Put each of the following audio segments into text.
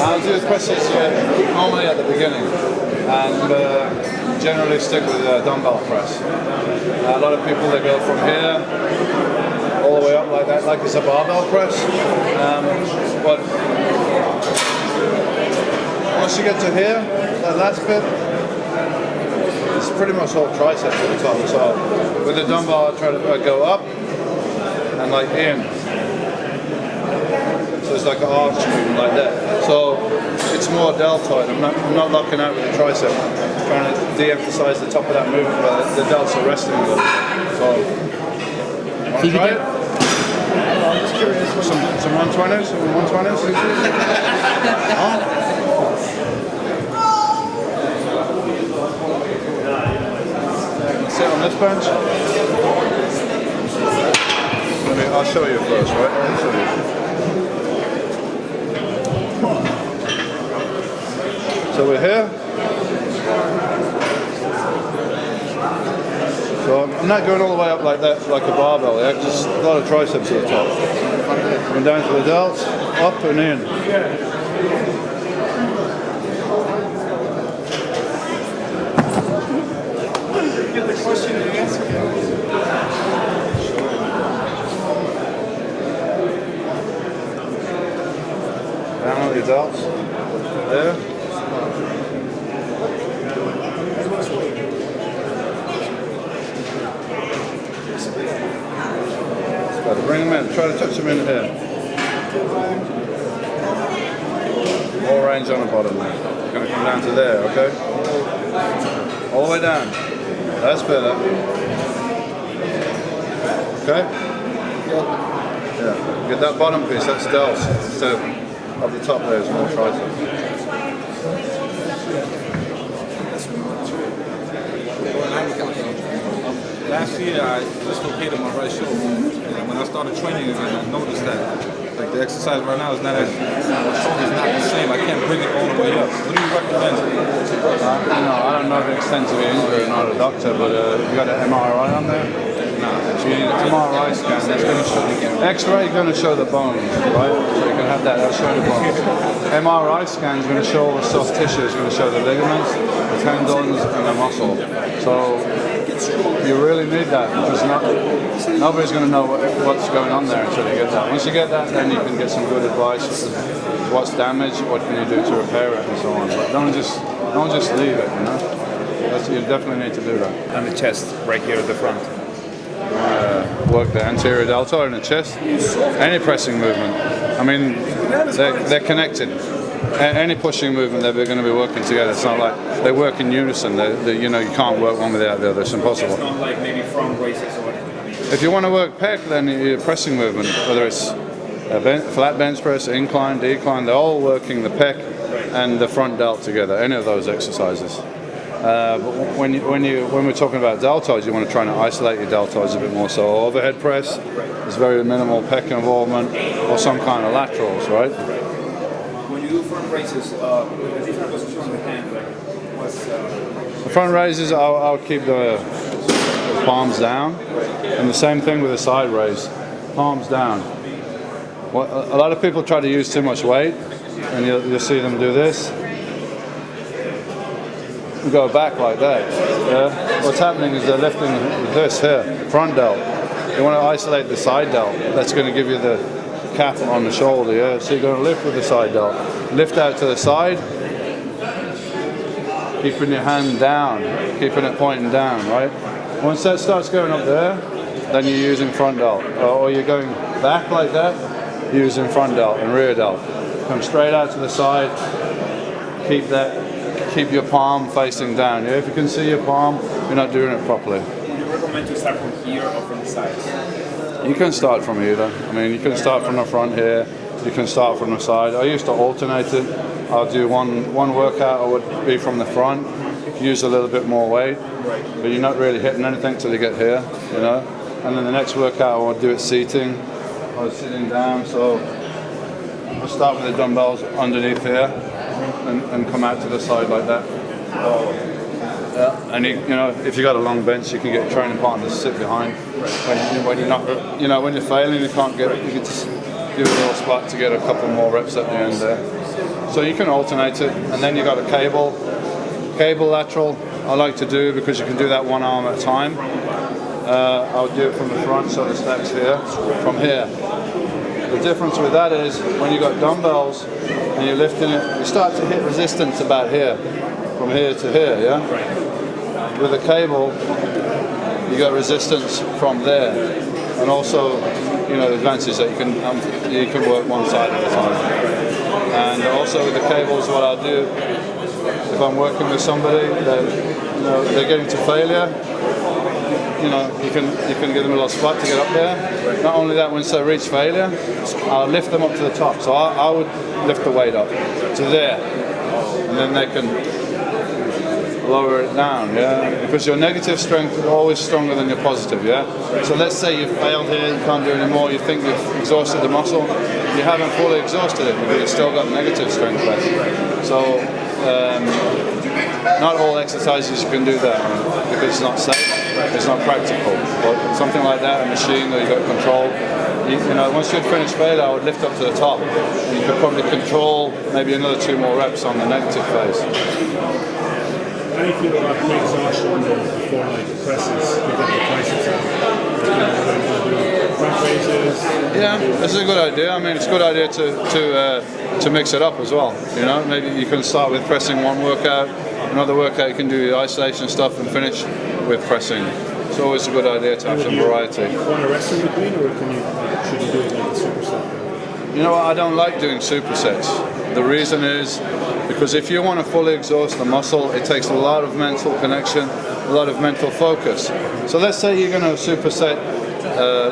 I'll do presses normally at the beginning, and generally stick with dumbbell press. A lot of people, they go from here all the way up like that, like it's a barbell press. But once you get to here, that last bit, it's pretty much all triceps at the top. So with the dumbbell, I try to go up and like in. So it's like an arch movement like that. So it's more deltoid. I'm not locking out with the tricep. I'm trying to de-emphasize the top of that movement where the delts are resting a little bit. So, want to try it? I'm just curious. Some 120s? Some 120s? Huh? Sit on this bench. I'll show you first, right? I'll show you. So we're here. So I'm not going all the way up like that, like a barbell. Yeah? Just a lot of triceps at the top. Going down to the delts, up and in. Get the question and answer. Down on the delts. There. Bring them in. Try to touch them in here. More range on the bottom there. You're going to come down to there, okay? All the way down. That's better. Okay? Yeah. Get that bottom piece. That's delts. Instead of the top there is more triceps. Last year I dislocated my right shoulder, and when I started training again, I noticed that like the exercise right now is not as my shoulder's not the same. I can't bring it all the way up. What do you recommend? I don't know the extent of your injury. I'm not a doctor, but you got an MRI on there. So you need an MRI scan. That's going to show. X-ray is going to show the bones, right? So you can have that. That'll show the bones. MRI scan is going to show all the soft tissue. It's going to show the ligaments, the tendons, and the muscle. So you really need that because nobody's going to know what's going on there until you get that. Once you get that, then you can get some good advice. What's damaged? What can you do to repair it, and so on. But don't just leave it. You know, you definitely need to do that. And the chest, right here at the front. Work the anterior deltoid in the chest. Any pressing movement. I mean, they're connected. Any pushing movement, they're going to be working together. It's not like they work in unison. You can't work one without the other. It's impossible. It's not like maybe front races or anything. If you want to work pec, then your pressing movement, whether it's flat bench press, incline, decline, they're all working the pec and the front delt together. Any of those exercises. But when we're talking about deltoids, you want to try and isolate your deltoids a bit more. So overhead press is very minimal pec involvement, or some kind of laterals, right? When you do front raises, the different position on the hand, like what's the front raises, I'll keep the palms down, and the same thing with the side raise, palms down. Well, a lot of people try to use too much weight, and you'll see them do this. Go back like that. Yeah? What's happening is they're lifting this here, front delt. You want to isolate the side delt. That's going to give you the cap on the shoulder. Yeah? So you're going to lift with the side delt. Lift out to the side, keeping your hand down, keeping it pointing down, right? Once that starts going up there, then you're using front delt. Or you're going back like that, you're using front delt and rear delt. Come straight out to the side, keep your palm facing down. Yeah? If you can see your palm, you're not doing it properly. Would you recommend to start from here or from the sides? You can start from either. I mean, you can start from the front here, you can start from the side. I used to alternate it. I'll do one workout, I would be from the front, use a little bit more weight, but you're not really hitting anything till you get here, you know. And then the next workout, I would do it seating, or sitting down. So I'll start with the dumbbells underneath here, and come out to the side like that. And you know, if you got a long bench, you can get your training partner to sit behind. When you're not, when you're failing, you can't get. You can just do a little squat to get a couple more reps at the end there. So you can alternate it, and then you got a cable lateral. I like to do because you can do that one arm at a time. I'll do it from the front, so the stack's here, from here. The difference with that is when you got dumbbells and you're lifting it, you start to hit resistance about here, from here to here, yeah? With a cable, you got resistance from there, and also, you know, the advantage is that you can work one side at a time. And also with the cables, what I'll do if I'm working with somebody that, you know, they're getting to failure, you know, you can give them a little squat to get up there. Not only that, once they reach failure, I'll lift them up to the top. So I would lift the weight up to there, and then they can lower it down, yeah? Because your negative strength is always stronger than your positive, yeah? So let's say you've failed here, you can't do any more, you think you've exhausted the muscle, you haven't fully exhausted it because you've still got negative strength left. So not all exercises you can do that because it's not safe, it's not practical. But something like that, a machine that you've got control, you know, once you'd finished failure, I would lift up to the top. And you could probably control maybe another 2 more reps on the negative phase. How do you feel about pre-exhaustion before like presses to get the triceps out? Front raises? Yeah, this is a good idea. I mean, it's a good idea to mix it up as well. You know, maybe you can start with pressing one workout, another workout you can do the isolation stuff and finish with pressing. It's always a good idea to have some variety. Do you want to rest in between, or should you do it like a superset? You know what, I don't like doing supersets. The reason is because if you want to fully exhaust the muscle, it takes a lot of mental connection, a lot of mental focus. So let's say you're going to superset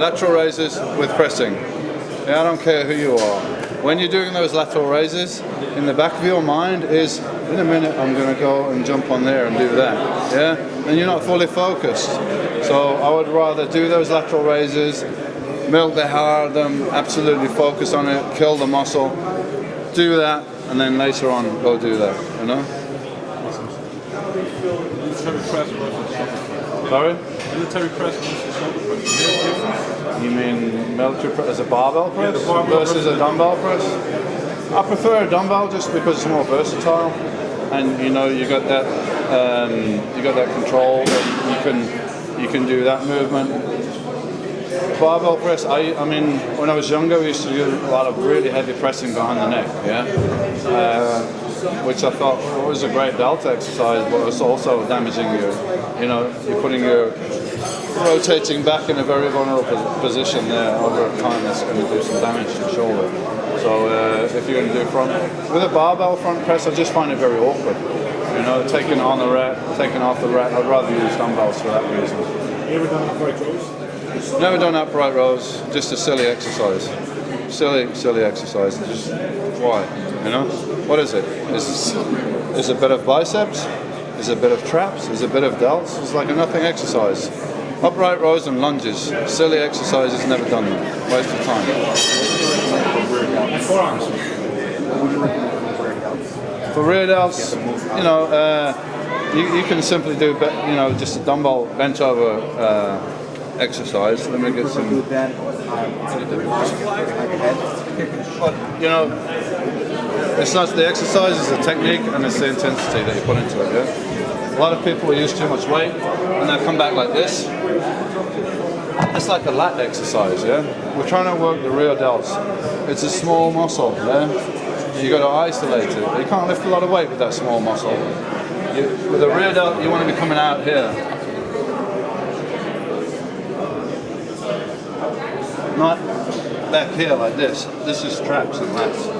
lateral raises with pressing. Yeah, I don't care who you are. When you're doing those lateral raises, in the back of your mind is, in a minute I'm going to go and jump on there and do that. Yeah, and you're not fully focused. So I would rather do those lateral raises, milk the hell out of them, absolutely focus on it, kill the muscle, do that, and then later on go do that, you know? Military press versus shoulder press. Sorry? Military press versus shoulder press. Is there a difference? You mean military press as a barbell press the barbell versus a dumbbell press? I prefer a dumbbell just because it's more versatile, and you know you got that control that you can do that movement. Barbell press, I mean, when I was younger, we used to do a lot of really heavy pressing behind the neck, yeah, which I thought was a great delta exercise, but it's also damaging you're putting your rotating back in a very vulnerable position there over time. That's going to do some damage to the shoulder. So if you're going to do front, with a barbell front press, I just find it very awkward. You know, taking on the rack, taking off the rack. I'd rather use dumbbells for that reason. You ever done upright rows? Never done upright rows, just a silly exercise. Silly exercise. Just why? You know? What is it? Is a bit of biceps? Is a bit of traps? Is a bit of delts? It's like a nothing exercise. Upright rows and lunges. Silly exercises, never done them. Waste of time. And forearms. For rear delts, you know, you can simply do, you know, just a dumbbell bench over exercise. Let me get some. But you know, it's not the exercise, it's the technique and it's the intensity that you put into it. Yeah. A lot of people use too much weight and they come back like this. It's like a lat exercise. Yeah. We're trying to work the rear delts. It's a small muscle. Yeah. You got to isolate it. You can't lift a lot of weight with that small muscle. With a rear delt, you want to be coming out here. Not back here like this. This is traps and lats.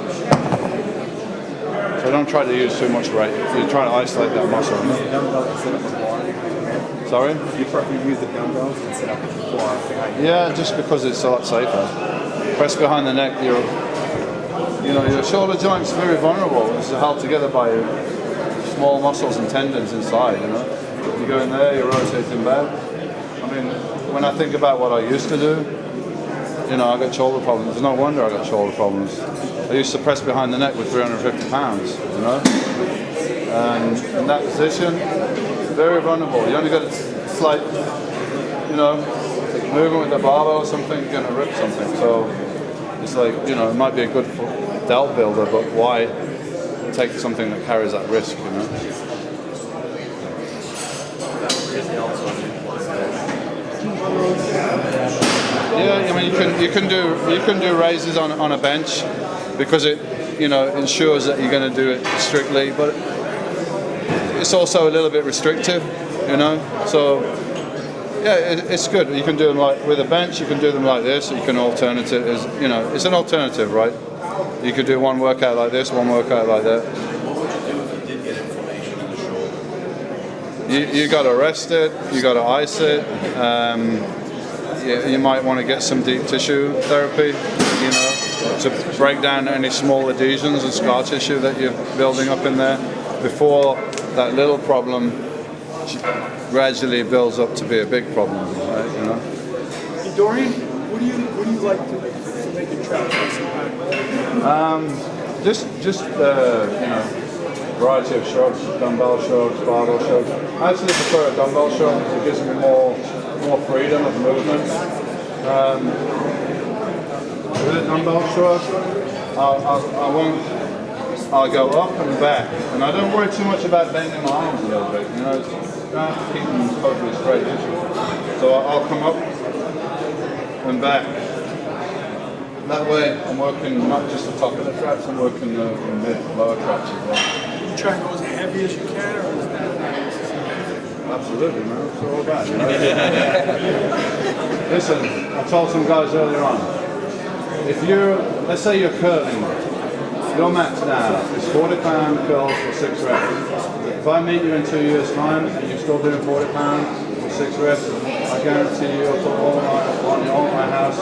So don't try to use too much weight. You try to isolate that muscle. Sorry? You prefer to use the dumbbells instead of the forearm behind you? Yeah, just because it's a lot safer. Press behind the neck. Your shoulder joint's very vulnerable. It's held together by small muscles and tendons inside. You know, you go in there, you're rotating back. I mean, when I think about what I used to do, you know, I got shoulder problems. There's no wonder I got shoulder problems. I used to press behind the neck with 350 pounds, you know? And in that position, very vulnerable. You only got a slight, you know, movement with the barbell or something, you're going to rip something. So It's like, you know, it might be a good delt builder, but why take something that carries that risk, you know? Yeah, I mean you can do raises on a bench because it, you know, ensures that you're going to do it strictly, but it's also a little bit restrictive, you know. So yeah, it's good. You can do them like with a bench. You can do them like this. You can alternative, is, you know, it's an alternative, right? You could do one workout like this, one workout like that. What would you do if you did get inflammation in the shoulder? You got to rest it. You got to ice it. You might want to get some deep tissue therapy, you know, to break down any small adhesions and scar tissue that you're building up in there before that little problem gradually builds up to be a big problem, right? You know. Hey, Dorian, what do you like to make a trap? Just you know, variety of shrugs, dumbbell shrugs, barbell shrugs. I actually prefer a dumbbell shrug because it gives me more freedom of movement. With a dumbbell shrug, I'll go up and back, and I don't worry too much about bending my arms a little bit. You know, I don't have to keep them totally straight. So I'll come up and back. That way, I'm working not just the top of the traps, I'm working the mid, lower traps as well. You try to go as heavy as you can, or is that? Absolutely, man. It's all about it. You know? Listen, I told some guys earlier on, if you're, let's say you're curling, your max now is 40-pound curls for 6 reps. If I meet you in 2 years' time and you're still doing 40 pounds for 6 reps, I guarantee you, for all my house,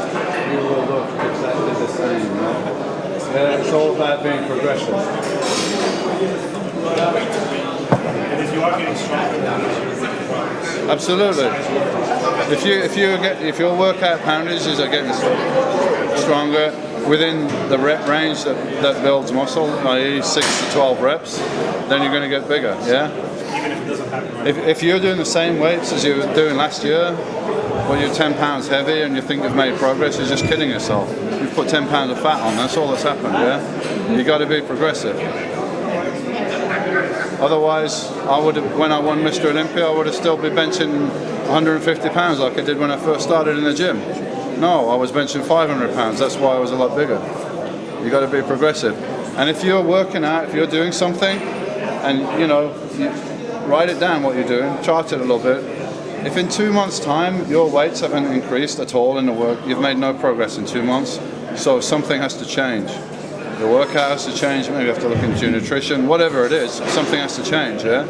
you will look exactly the same. You know? Yeah, it's all about being progressive. And if you are getting stronger, absolutely. If your workout poundages are getting stronger within the rep range that builds muscle, i.e. 6 to 12 reps, then you're going to get bigger. Yeah. even if it doesn't happen right If you're doing the same weights as you were doing last year, well, you're 10 pounds heavy and you think you've made progress, you're just kidding yourself. You've put 10 pounds of fat on, that's all that's happened, yeah? You got to be progressive. Otherwise, when I won Mr. Olympia, I would have still been benching 150 pounds like I did when I first started in the gym. No, I was benching 500 pounds, that's why I was a lot bigger. You got to be progressive. And if you're working out, if you're doing something, and you write it down what you're doing, chart it a little bit. If in 2 months' time your weights haven't increased at all in the work, you've made no progress in 2 months, so something has to change. The workout has to change, maybe you have to look into your nutrition, whatever it is, something has to change, yeah?